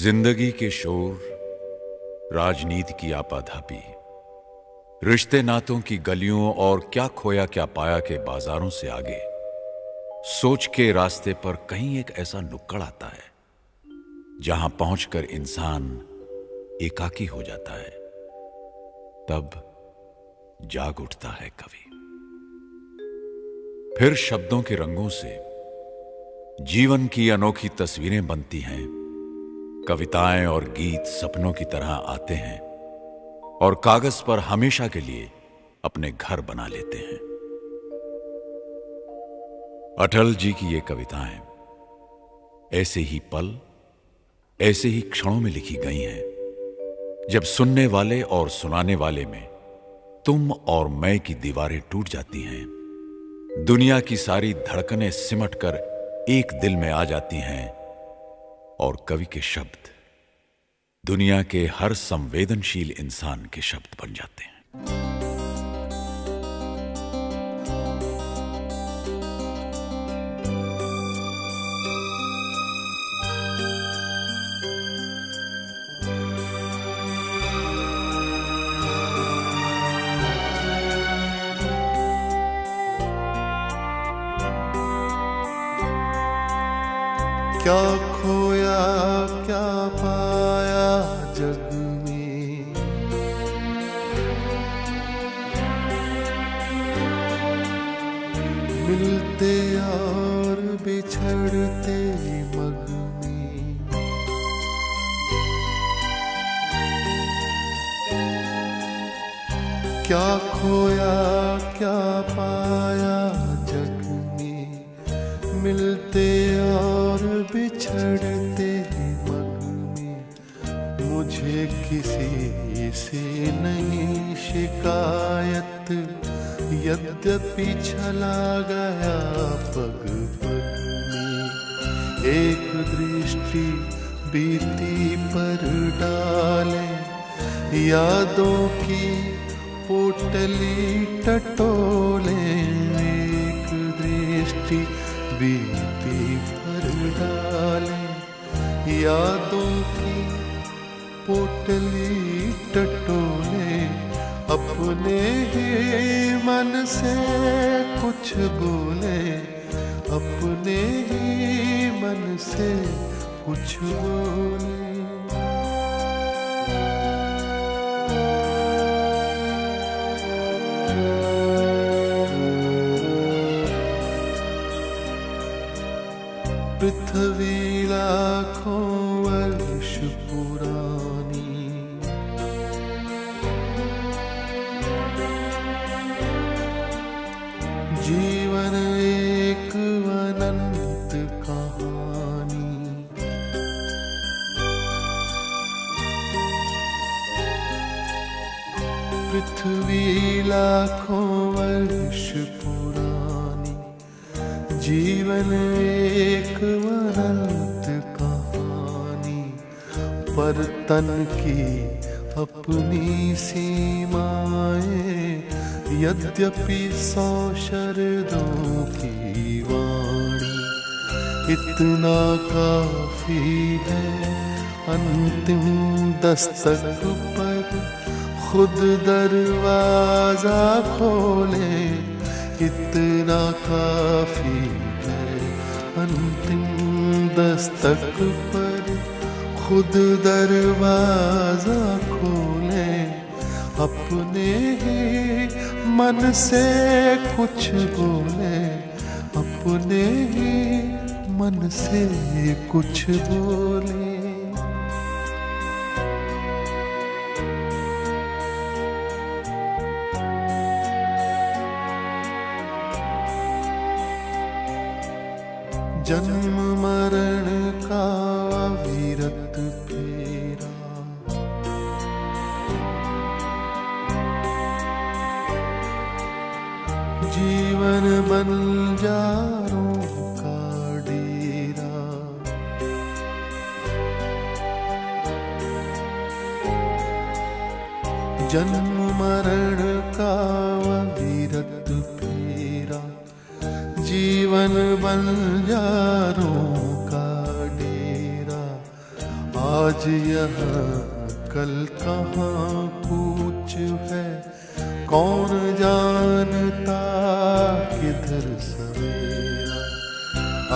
जिंदगी के शोर, राजनीति की आपाधापी, रिश्ते नातों की गलियों और क्या खोया क्या पाया के बाजारों से आगे सोच के रास्ते पर कहीं एक ऐसा नुक्कड़ आता है जहां पहुंचकर इंसान एकाकी हो जाता है। तब जाग उठता है कवि। फिर शब्दों के रंगों से जीवन की अनोखी तस्वीरें बनती हैं। कविताएं और गीत सपनों की तरह आते हैं और कागज पर हमेशा के लिए अपने घर बना लेते हैं। अटल जी की ये कविताएं ऐसे ही पल, ऐसे ही क्षणों में लिखी गई हैं जब सुनने वाले और सुनाने वाले में तुम और मैं की दीवारें टूट जाती हैं। दुनिया की सारी धड़कनें सिमटकर एक दिल में आ जाती हैं और कवि के शब्द दुनिया के हर संवेदनशील इंसान के शब्द बन जाते हैं। क्या खोया क्या पाया जग में, मिलते और बिछड़ते मग में। क्या खोया क्या पाया जग में, मिलते और बिछड़ते मग में। मुझे किसी से नहीं शिकायत, यद्यपि छला गया पग पग में। एक दृष्टि बीती पर डाले, यादों की पोटली टटोले। एक दृष्टि बीती पर डाले, यादों की पोटली टटोले। अपने ही मन से कुछ बोले, अपने ही मन से कुछ बोले। पृथ्वी लाखों वर्ष पुरानी, जीवन एक अनंत कहानी। पृथ्वी लाखों वर्ष पुरानी, जीवन एक अनंत कहानी। पर तन की अपनी सीमाएं, यद्यपि 100 शरदों की वाणी। इतना काफी है अंतिम दस्तक पर खुद दरवाजा खोले। इतना काफी है अंतिम दस्तक पर खुद दरवाजा खोले। अपने ही मन से कुछ बोले, अपने ही मन से कुछ बोले। जन्म मरण का अविरत फेरा, जीवन बंजारों का डेरा। जन्म मरण का अविरत फेरा, जीवन बंजारों का डेरा। आज यहाँ कल कहाँ पूछ है, कौन जानता किधर सवेरा।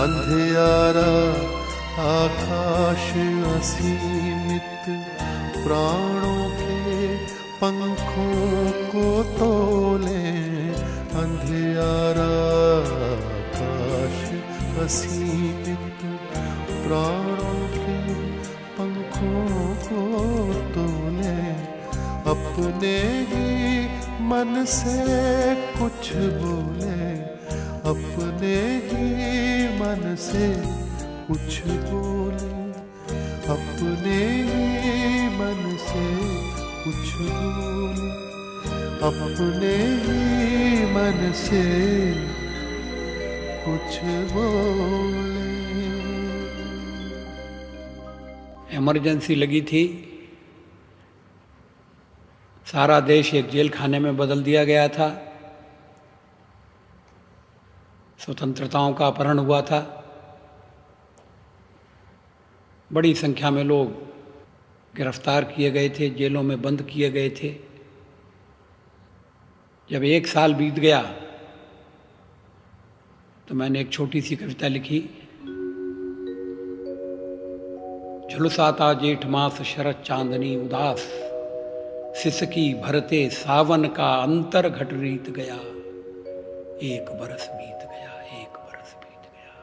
अंधियारा आकाश असीमित, प्राणों के पंखों को तोले। अंधियारा आकाश असीमित, प्राणों के पंखों को तोले। अपने ही मन से कुछ बोले, अपने ही मन से कुछ बोले, अपने ही मन से कुछ बोले, अपने ही मन से कुछ बोले। इमरजेंसी लगी थी, सारा देश एक जेल खाने में बदल दिया गया था, स्वतंत्रताओं का अपहरण हुआ था, बड़ी संख्या में लोग गिरफ्तार किए गए थे, जेलों में बंद किए गए थे। जब 1 साल बीत गया तो मैंने एक छोटी सी कविता लिखी। झुलसाता जेठ मास शरद चांदनी उदास, सिसकी भरते सावन का अंतर घट रीत गया। 1 बरस बीत गया, 1 बरस बीत गया।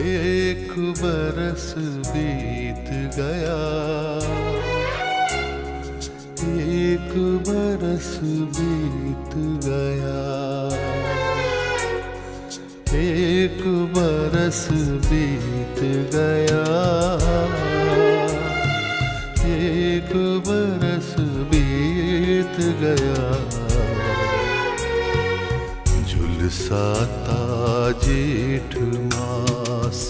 एक बरस बीत गया, 1 बरस बीत गया, 1 बरस बीत गया, 1 बरस बीत गया। झुलसाता जेठ मास,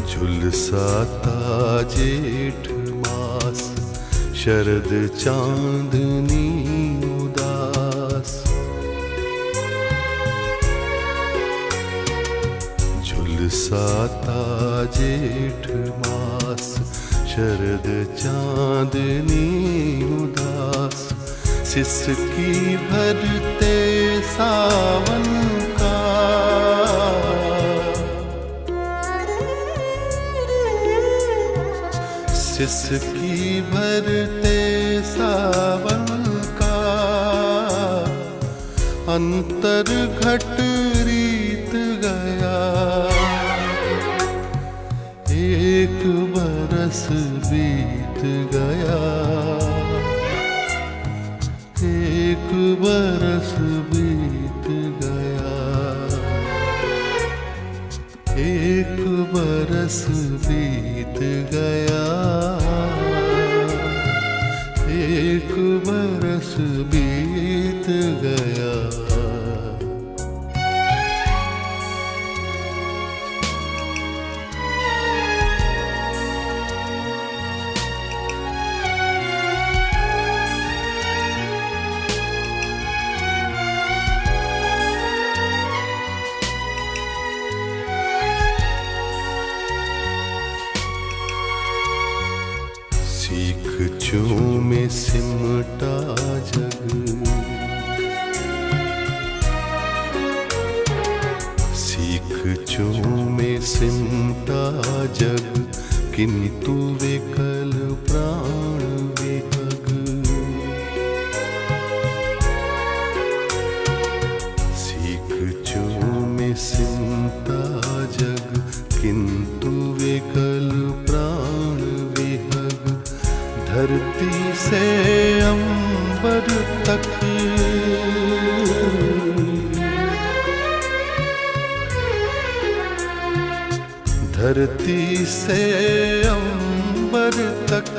झुलसाता जेठ मास, शरद चांदनी उदास। झुलसाता जेठ मास, शरद चांदनी उदास। सिसकी भरते सावन का, सिसकी भरते सावन का। अंतर घट रीत गया, 1 बरस बीत गया, 1 बरस बीत गया, 1 बरस बीत गया, 1 बरस बीत गया। सीख चूमे सिमटा जग, सीख चूमे सिमटा जग, किंतु विकल प्राण विहग। सीख चूमे सिमटा जग, किंतु विकल प्राण विहग। धरती से अंबर तक धरती से अंबर तक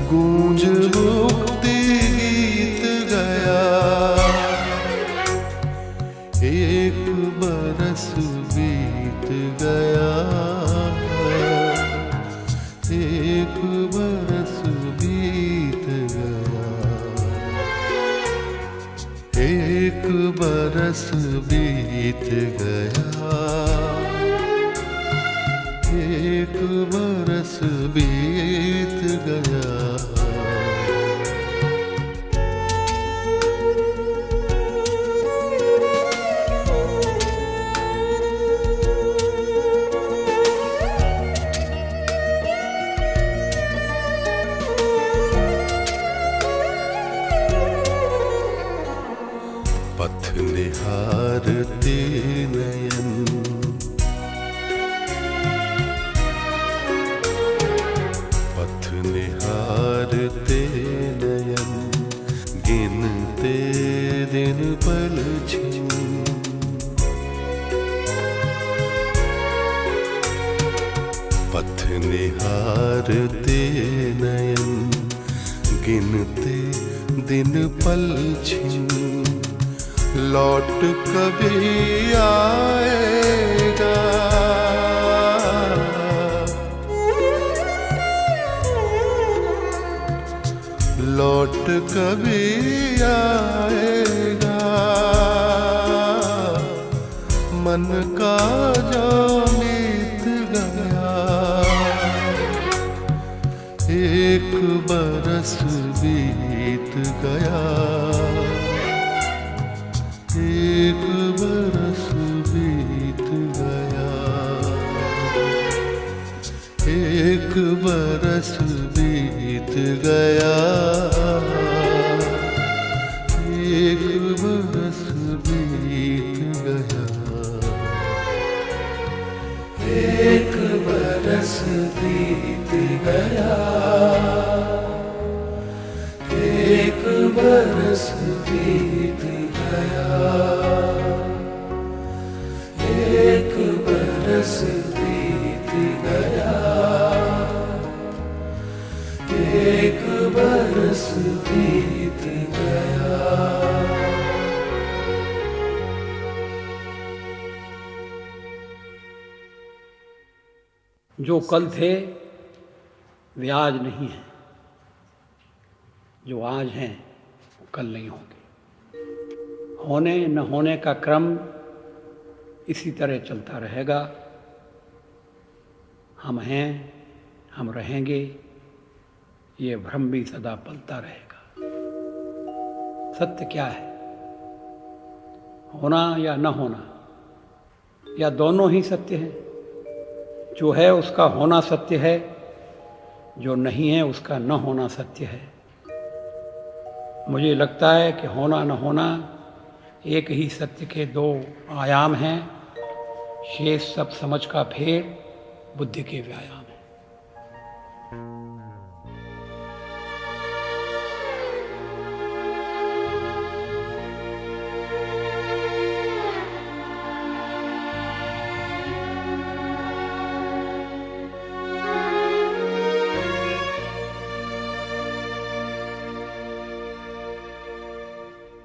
गूंज मुक्ति गीत गया। एक बरस बीत गया, एक बरस बीत गया, एक बरस बीत गया, एक बरस बीत गया। पथ निहारते नयन, पथ निहारते नयन, गिनते दिन पलछिन। पथ निहारते नयन, गिनते दिन पलछिन। लौट कभी आएगा, लौट कभी आएगा, मन का जो मीत गया। एक बरस बीत गया, एक बरस बीत गया, एक बरस बीत गया, एक बरस बीत गया, एक बरस बीत गया, एक बरस बीत गया, एक बरस बीत गया, एक बरस बीत गया। जो कल थे वे आज नहीं हैं, जो आज हैं वो कल नहीं होंगे। होने न होने का क्रम इसी तरह चलता रहेगा। हम हैं, हम रहेंगे, ये भ्रम भी सदा पलता रहेगा। सत्य क्या है? होना या न होना, या दोनों ही सत्य हैं? जो है उसका होना सत्य है, जो नहीं है उसका न होना सत्य है। मुझे लगता है कि होना न होना एक ही सत्य के दो आयाम हैं। शेष सब समझ का फेर बुद्धि के व्यायाम है।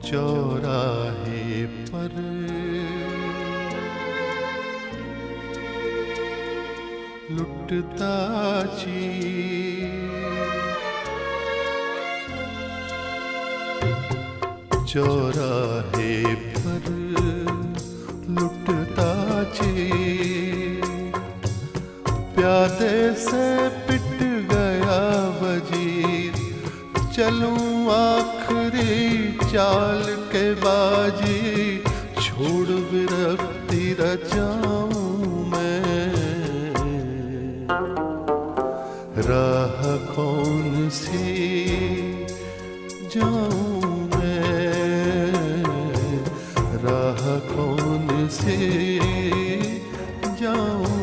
चौराहे पर लुटता चौराहे पर लुटता प्यादे से पिट गया वजीर। चलूं आखिरी चाल के बाजी, छोड़ विरक्ति रचाऊं मैं। राह कौन सी जाऊं मैं, राह कौन सी जाऊं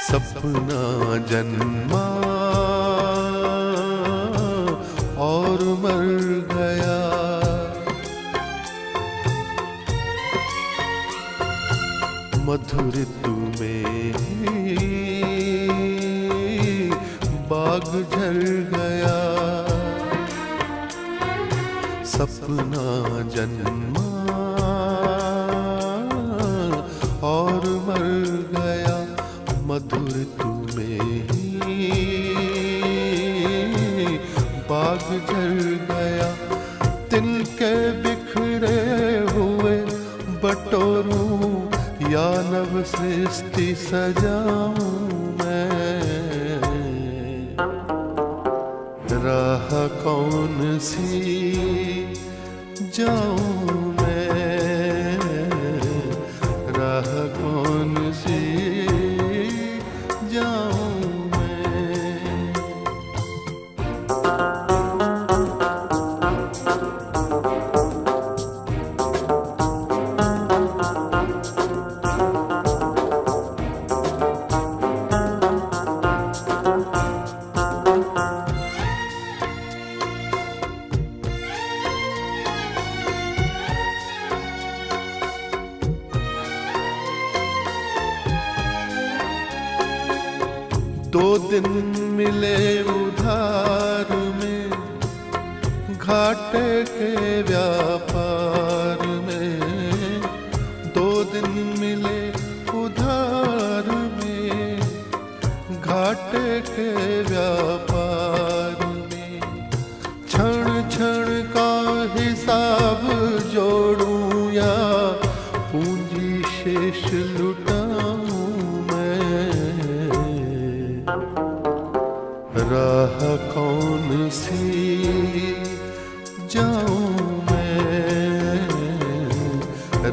सपना जन्मा और मर गया, मधुर ऋतु में बाग झड़ गया। सपना जन्मा और मर गया, मधुर ऋतु में बाग झड़ गया। तिनके बिखरे हुए बटोरूं या नव सृष्टि सजाऊं मैं, राह कौन सी जाऊं मैं, राह कौन सी जाऊं मैं। दो दिन मिले उधार में, घाटे के व्यापार में। दो दिन मिले उधार में, घाटे के व्यापार में। क्षण क्षण का हिसाब जोड़ूं या पूंजी शेष लुटाऊं मैं, राह कौन सी जाऊं मैं,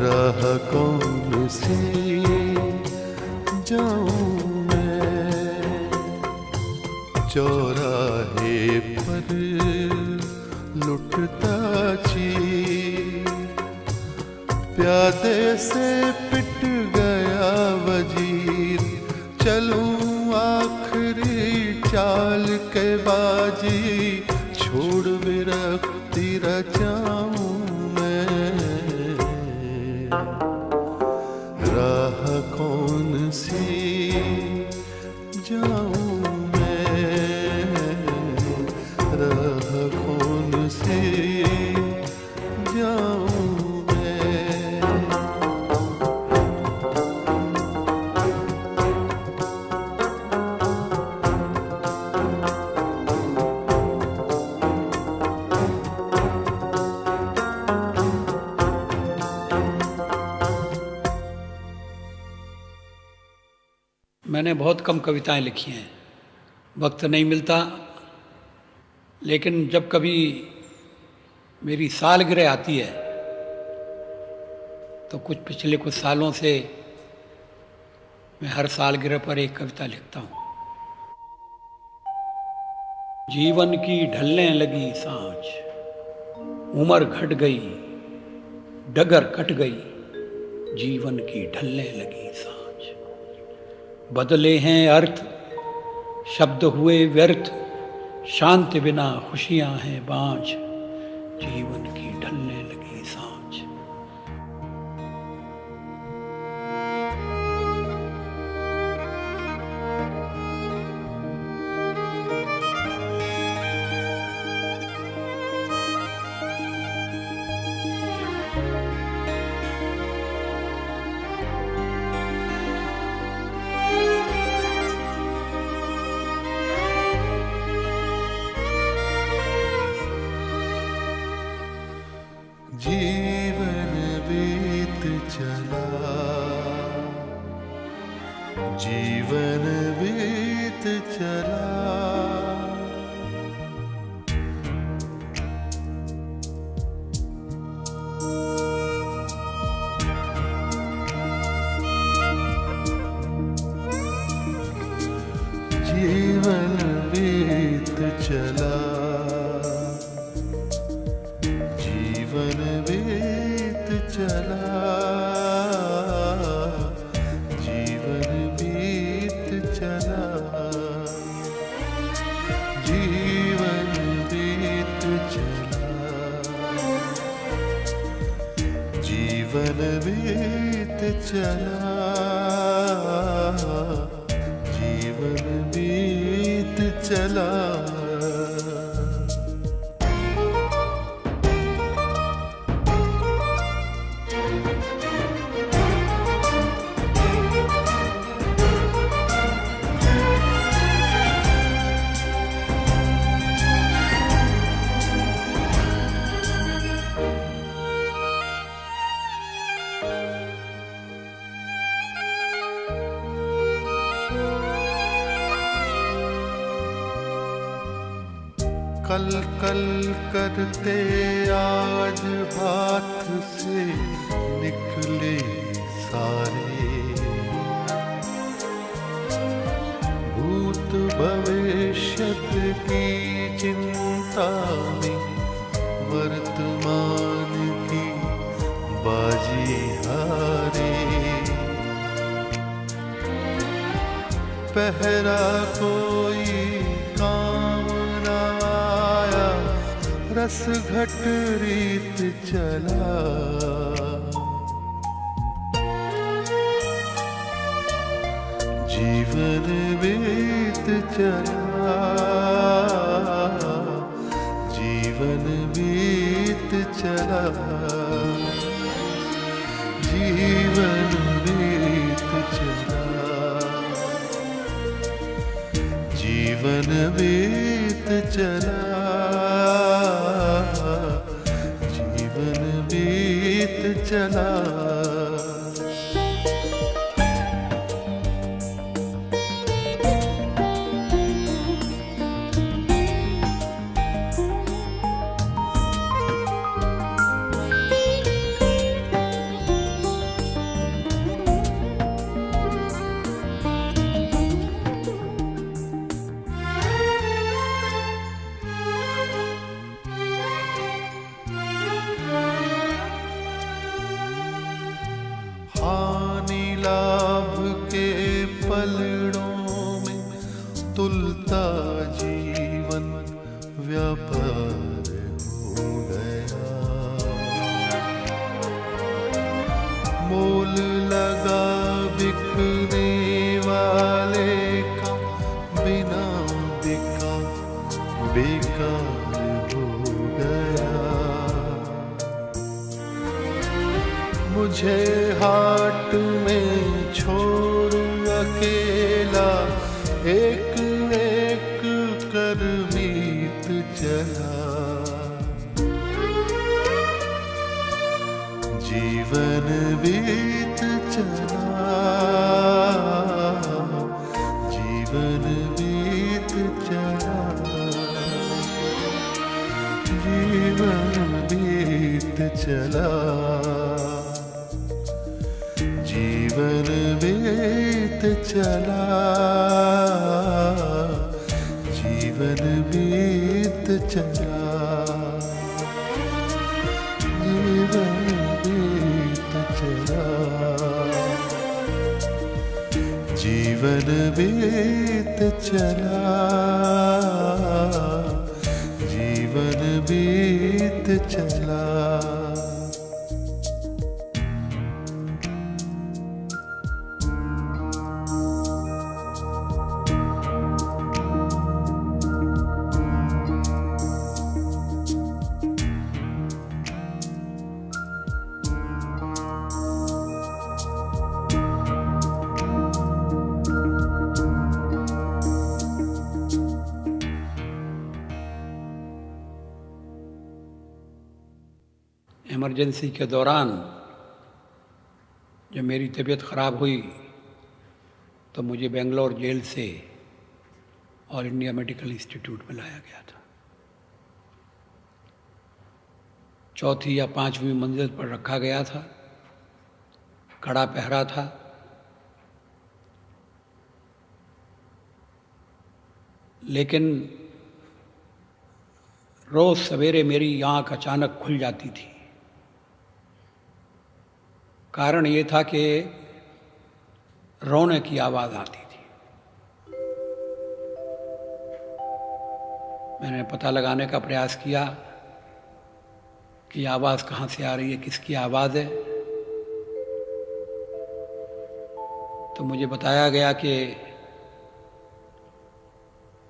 राह कौन सी जाऊं मैं। चौराहे पर लुटता चीर, प्यादे से पिट गया वजीर। चलूं आखिरी चाल के बाजी, छोड़ विरक्ति रचाऊं मैं, राह कौन सी जाऊं मैं, राह कौन सी जाऊं मैं। मैंने बहुत कम कविताएं लिखी हैं, वक्त नहीं मिलता। लेकिन जब कभी मेरी सालगिरह आती है तो पिछले कुछ सालों से मैं हर सालगिरह पर एक कविता लिखता हूँ। जीवन की ढलने लगी सांझ, उम्र घट गई, डगर कट गई, जीवन की ढलने लगी सांझ। बदले हैं अर्थ, शब्द हुए व्यर्थ, शांति बिना खुशियां हैं बाँझ, जीवन की ढलने लगी सांझ। जीवन बीत चला, जीवन बीत चला, जीवन बीत चला, जीवन बीत चला, जीवन बीत चला। जीवन बीत चला, जीवन बीत चला। कल कल करते आज हाथ से निकले सारे, भूत भविष्यत की चिंता में वर्तमान की बाजी हारे। पहरा कोई काम न आया, रस घट रीत चला। जीवन बीत चला, जीवन बीत चला, जीवन बीत चला, जीवन बीत चला, जीवन बीत चला। हानि लाभ के पलड़ों में तुलता जीवन व्यापार हो गया। मोल लगा बिकने वाले का बिना बिका बेकार हो गया। मुझे हाट में छोड़ अकेला एक एक कर बीत चला। जीवन बीत चला, जीवन बीत चला, जीवन बीत चला, जीवन बीत चला, जीवन बीत चला, जीवन बीत चला, जीवन बीत चला, जीवन बीत चला। इमरजेंसी के दौरान जब मेरी तबीयत ख़राब हुई तो मुझे बेंगलोर जेल से ऑल इंडिया मेडिकल इंस्टीट्यूट में लाया गया था। चौथी या पांचवी मंजिल पर रखा गया था, कड़ा पहरा था। लेकिन रोज़ सवेरे मेरी आँख अचानक खुल जाती थी। कारण ये था कि रोने की आवाज़ आती थी। मैंने पता लगाने का प्रयास किया कि आवाज़ कहाँ से आ रही है, किसकी आवाज़ है। तो मुझे बताया गया कि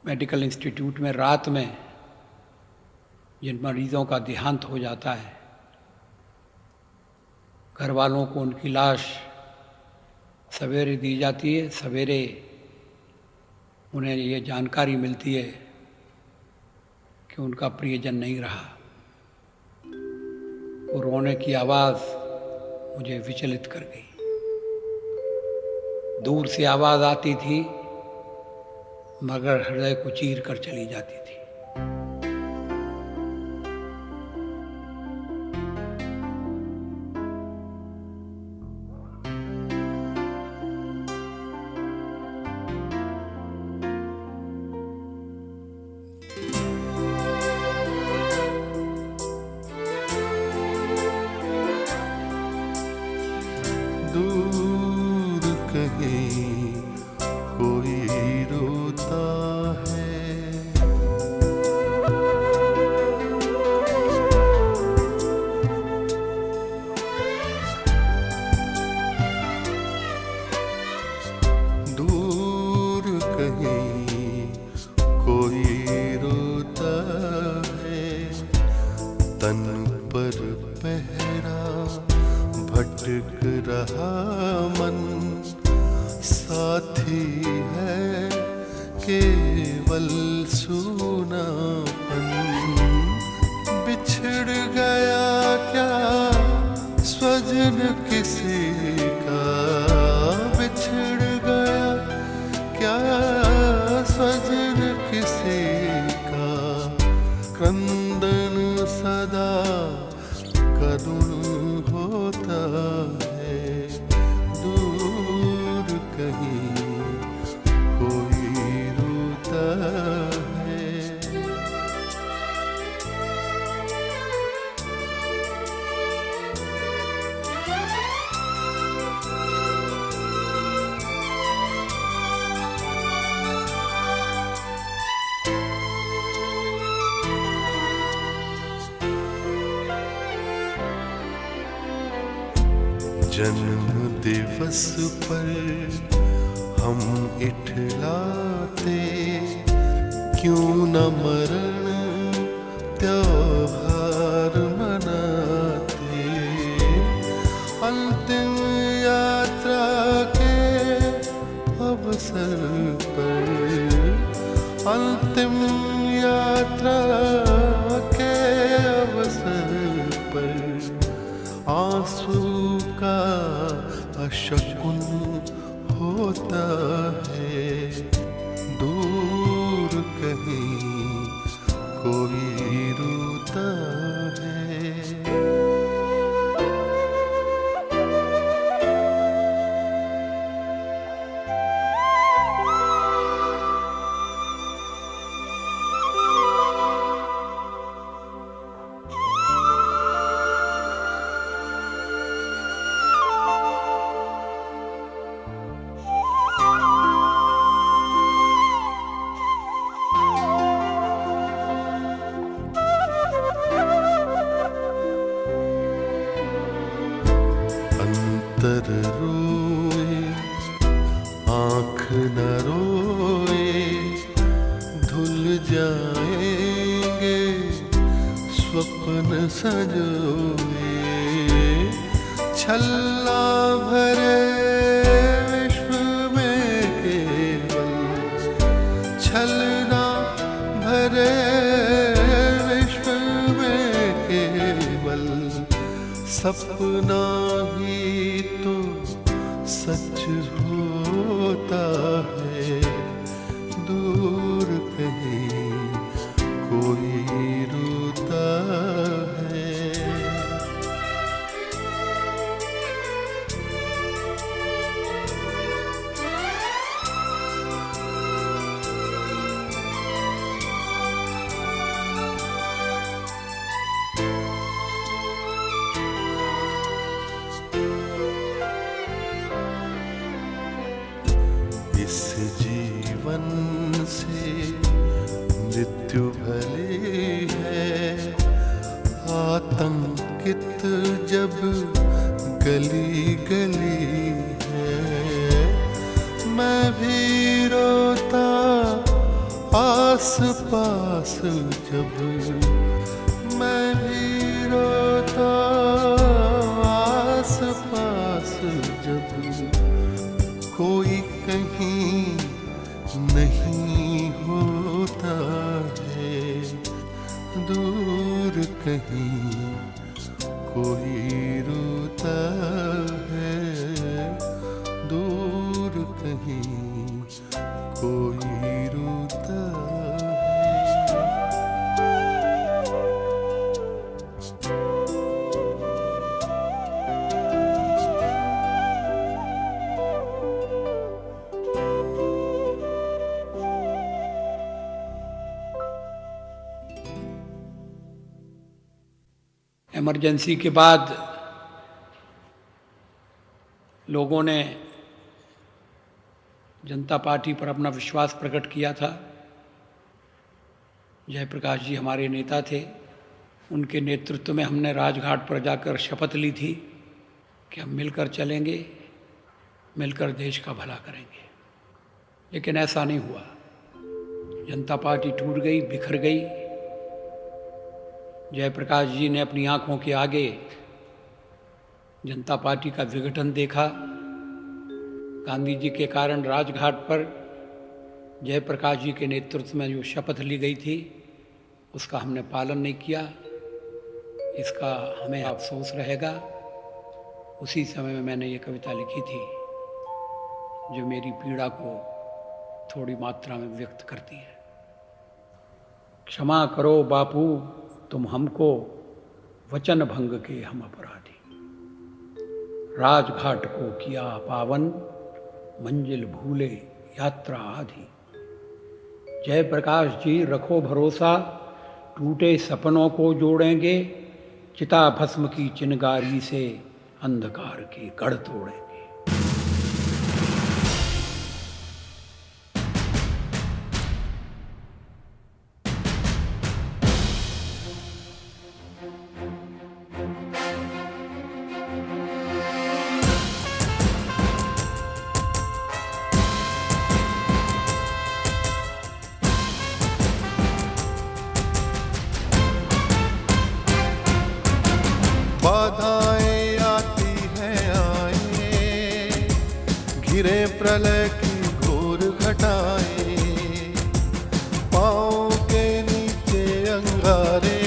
मेडिकल इंस्टीट्यूट में रात में जिन मरीज़ों का देहांत हो जाता है, घर वालों को उनकी लाश सवेरे दी जाती है। सवेरे उन्हें ये जानकारी मिलती है कि उनका प्रियजन नहीं रहा। वो रोने की आवाज़ मुझे विचलित कर गई। दूर से आवाज़ आती थी मगर हृदय को चीर कर चली जाती थी। दूर कहीं कोई रोता है, दूर कहीं कोई रोता है, तन पर पहरा भटक रहा मन, साथी है केवल सूनापन। बिछड़ गया क्या स्वजन किसी का, बिछड़ गया क्या स्वजन किसी का, क्रंदन सदा करुण होता है। दूर कहीं कोई रोता है। जन्म दिवस पर हम इठलाते, क्यों न मरण त्योहार मनाते। अंतिम यात्रा के अवसर पर, अंतिम यात्रा के अवसर पर आंसू का अशकुन होता है। दूर कहीं कोई रोता है। अंतर रोए आँख न रोए, धुल जाएंगे स्वप्न सजोए। छल्ला भरे विश्व में केवल, छलना भरे विश्व में केवल, सपना ही तो सच होता है। दूर कहीं कोई रोता है। इस जीवन से मृत्यु भले है, आतंकित जब गली गली है। मैं भी रोता आस पास जब, मैं भी रोता आस पास जब, कोई कहीं नहीं होता है, दूर कहीं कोई रोता है, दूर कहीं कोई रोता है। इमरजेंसी के बाद लोगों ने जनता पार्टी पर अपना विश्वास प्रकट किया था। जयप्रकाश जी हमारे नेता थे, उनके नेतृत्व में हमने राजघाट पर जाकर शपथ ली थी कि हम मिलकर चलेंगे, मिलकर देश का भला करेंगे। लेकिन ऐसा नहीं हुआ। जनता पार्टी टूट गई, बिखर गई। जयप्रकाश जी ने अपनी आंखों के आगे जनता पार्टी का विघटन देखा। गांधी जी के कारण राजघाट पर जयप्रकाश जी के नेतृत्व में जो शपथ ली गई थी उसका हमने पालन नहीं किया। इसका हमें अफसोस रहेगा। उसी समय में मैंने ये कविता लिखी थी जो मेरी पीड़ा को थोड़ी मात्रा में व्यक्त करती है। क्षमा करो बापू तुम हमको, वचन भंग के हम अपराधी, राजघाट को किया पावन, मंजिल भूले यात्रा आधी। जयप्रकाश जी रखो भरोसा, टूटे सपनों को जोड़ेंगे, चिता भस्म की चिनगारी से अंधकार के गढ़ तोड़ेंगे। बाधाएं आती हैं आए, घिरे प्रलय की घोर घटाएं, पाँव के नीचे अंगारे,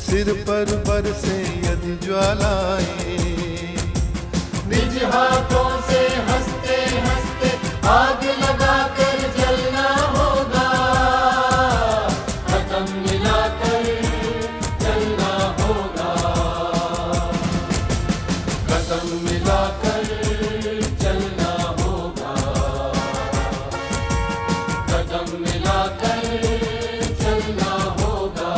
सिर पर बरसे यदि ज्वालाएं, निज हाथों से हंसते हंसते आग लगाकर जलना होगा, कदम मिलाकर चलना होगा, कदम मिलाकर चलना होगा, कदम मिलाकर चलना होगा,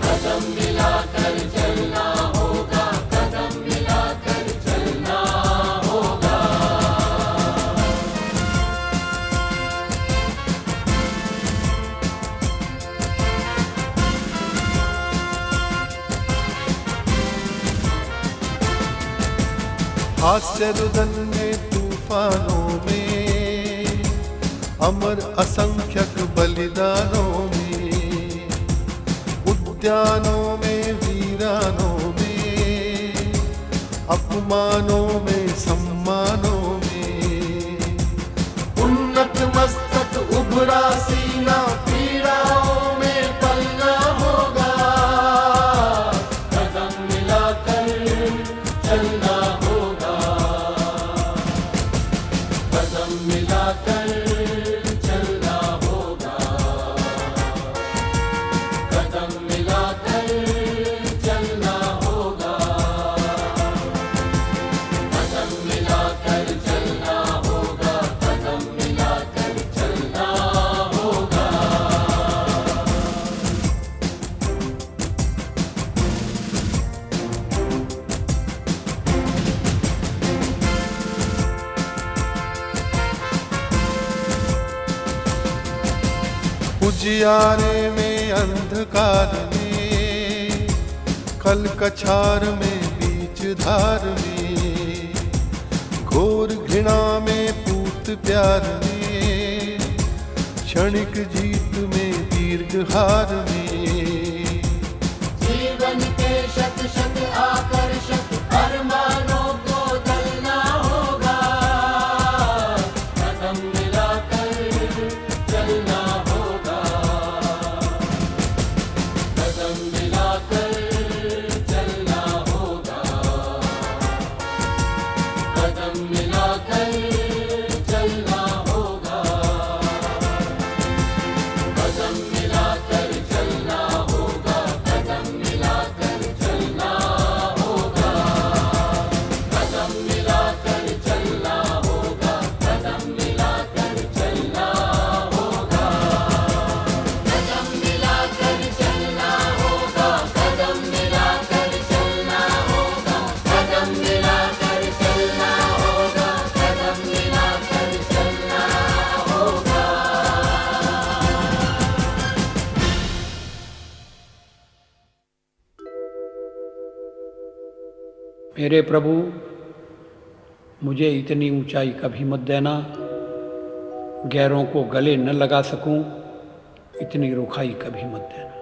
कदम मिलाकर चलना होगा, कदम मिलाकर चलना होगा। आश्चर्यदन में तूफानों में, अमर असंख्यक बलिदानों में, उद्यानों में वीरानों में, अपमानों में सम्मानों में, उन्नत मस्तक उभरा सीना पीड़ाओं में पलना होगा, कदम मिलाकर चलना होगा, कदम मिलाकर चलना होगा, कदम मिलाकर चलना होगा, कदम मिलाकर चलना होगा, कदम मिलाकर चलना होगा। उजियारे में अंधकार में, कल कछार में बीच धार में, घोर घृणा में पूत प्यार में, क्षणिक जीत में दीर्घ हार में। जीवन के शत शत आकर्षक अरमानों को दलना होगा, कदम मिलाकर चलना होगा, कदम मिलाकर चलना होगा, कदम मिलाकर चलना होगा, कदम मिलाकर चलना होगा, कदम मिलाकर चलना होगा, कदम मिलाकर चलना होगा, कदम मिलाकर चलना होगा, कदम मिलाकर चलना होगा, कदम मिलाकर चलना होगा, कदम मिलाकर चलना होगा, कदम मिलाकर चलना होगा। मेरे प्रभु, मुझे इतनी ऊंचाई कभी मत देना, गैरों को गले न लगा सकूं, इतनी रुखाई कभी मत देना।